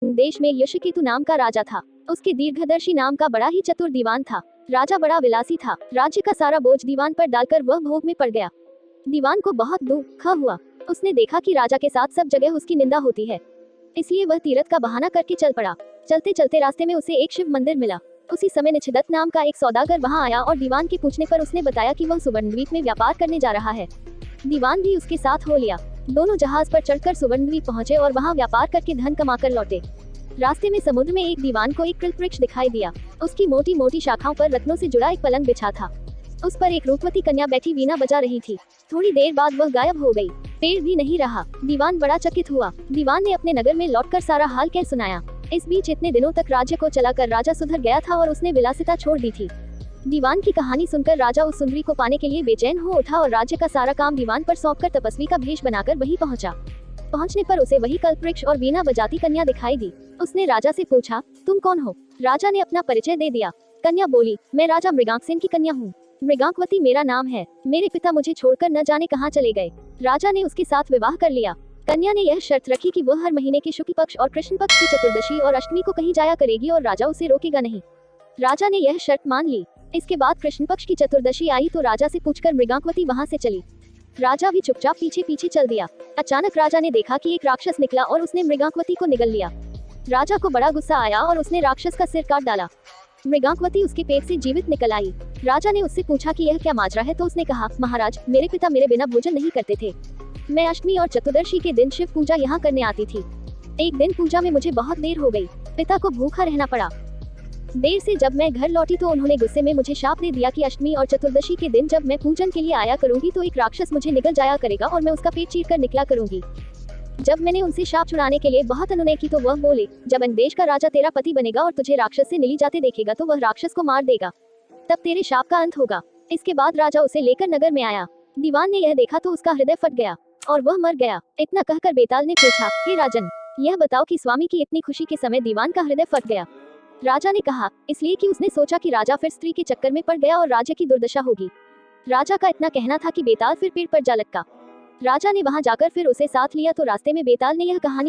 देश में यशकेतु नाम का राजा था। उसके दीर्घदर्शी नाम का बड़ा ही चतुर दीवान था। राजा बड़ा विलासी था। राज्य का सारा बोझ दीवान पर डालकर वह भोग में पड़ गया। दीवान को बहुत दुख हुआ। उसने देखा कि राजा के साथ सब जगह उसकी निंदा होती है, इसलिए वह तीरथ का बहाना करके चल पड़ा। चलते चलते रास्ते में उसे एक शिव मंदिर मिला। उसी समय निच्छदत्त नाम का एक सौदागर वहां आया और दीवान के पूछने पर उसने बताया कि वह सुवर्णद्वीप में व्यापार करने जा रहा है। दीवान भी उसके साथ हो लिया। दोनों जहाज पर चढ़कर सुवर्णद्वीप पहुंचे और वहां व्यापार करके धन कमाकर लौटे। रास्ते में समुद्र में एक दीवान को एक कल्पवृक्ष दिखाई दिया। उसकी मोटी मोटी शाखाओं पर रत्नों से जुड़ा एक पलंग बिछा था। उस पर एक रूपवती कन्या बैठी वीणा बजा रही थी। थोड़ी देर बाद वह गायब हो गई। पेड़ भी नहीं रहा। दीवान बड़ा चकित हुआ। दीवान ने अपने नगर में लौटकर सारा हाल कह सुनाया। इस बीच इतने दिनों तक राज्य को चलाकर राजा सुधर गया था और उसने विलासिता छोड़ दी थी। दीवान की कहानी सुनकर राजा उस सुंदरी को पाने के लिए बेचैन हो उठा और राज्य का सारा काम दीवान पर सौंपकर तपस्वी का भेष बनाकर वहीं पहुंचा। पहुंचने पर उसे वही कल्पवृक्ष और वीणा बजाती कन्या दिखाई दी। उसने राजा से पूछा, तुम कौन हो? राजा ने अपना परिचय दे दिया। कन्या बोली, मैं राजा मृगांकसेन की कन्या हूँ। मृगांकवती मेरा नाम है। मेरे पिता मुझे छोड़कर न जाने कहाँ चले गए। राजा ने उसके साथ विवाह कर लिया। कन्या ने यह शर्त रखी कि वह हर महीने के शुक्ल पक्ष और कृष्ण पक्ष की चतुर्दशी और अष्टमी को कहीं जाया करेगी और राजा उसे रोकेगा नहीं। राजा ने यह शर्त मान ली। इसके बाद कृष्ण पक्ष की चतुर्दशी आई तो राजा से पूछकर मृगांकवती वहां से चली। राजा भी चुपचाप पीछे पीछे चल दिया। अचानक राजा ने देखा कि एक राक्षस निकला और उसने मृगांकवती को निगल लिया। राजा को बड़ा गुस्सा आया और उसने राक्षस का सिर काट डाला। मृगांकवती उसके पेट से जीवित निकल आई। राजा ने उससे पूछा कि यह क्या माजरा है तो उसने कहा, महाराज, मेरे पिता मेरे बिना भोजन नहीं करते थे। मैं अष्टमी और चतुर्दशी के दिन शिव पूजा यहाँ करने आती थी। एक दिन पूजा में मुझे बहुत देर हो गई। पिता को भूखा रहना पड़ा। देर से जब मैं घर लौटी तो उन्होंने गुस्से में मुझे शाप दे दिया कि अष्टमी और चतुर्दशी के दिन जब मैं पूजन के लिए आया करूंगी तो एक राक्षस मुझे निगल जाया करेगा और मैं उसका पेट चीर कर निकला करूंगी। जब मैंने उनसे शाप छुड़ाने के लिए बहुत अनुनय की तो वह बोले, जब अन्य देश का राजा तेरा पति बनेगा और तुझे राक्षस से निली जाते देखेगा तो वह राक्षस को मार देगा, तब तेरे शाप का अंत होगा। इसके बाद राजा उसे लेकर नगर में आया। दीवान ने यह देखा तो उसका हृदय फट गया और वह मर गया। इतना कहकर बेताल ने पूछा, हे राजन, यह बताओ कि स्वामी की इतनी खुशी के समय दीवान का हृदय फट गया। राजा ने कहा, इसलिए कि उसने सोचा कि राजा फिर स्त्री के चक्कर में पड़ गया और राज्य की दुर्दशा होगी। राजा का इतना कहना था कि बेताल फिर पेड़ पर जा लटका। राजा ने वहां जाकर फिर उसे साथ लिया तो रास्ते में बेताल ने यह कहानी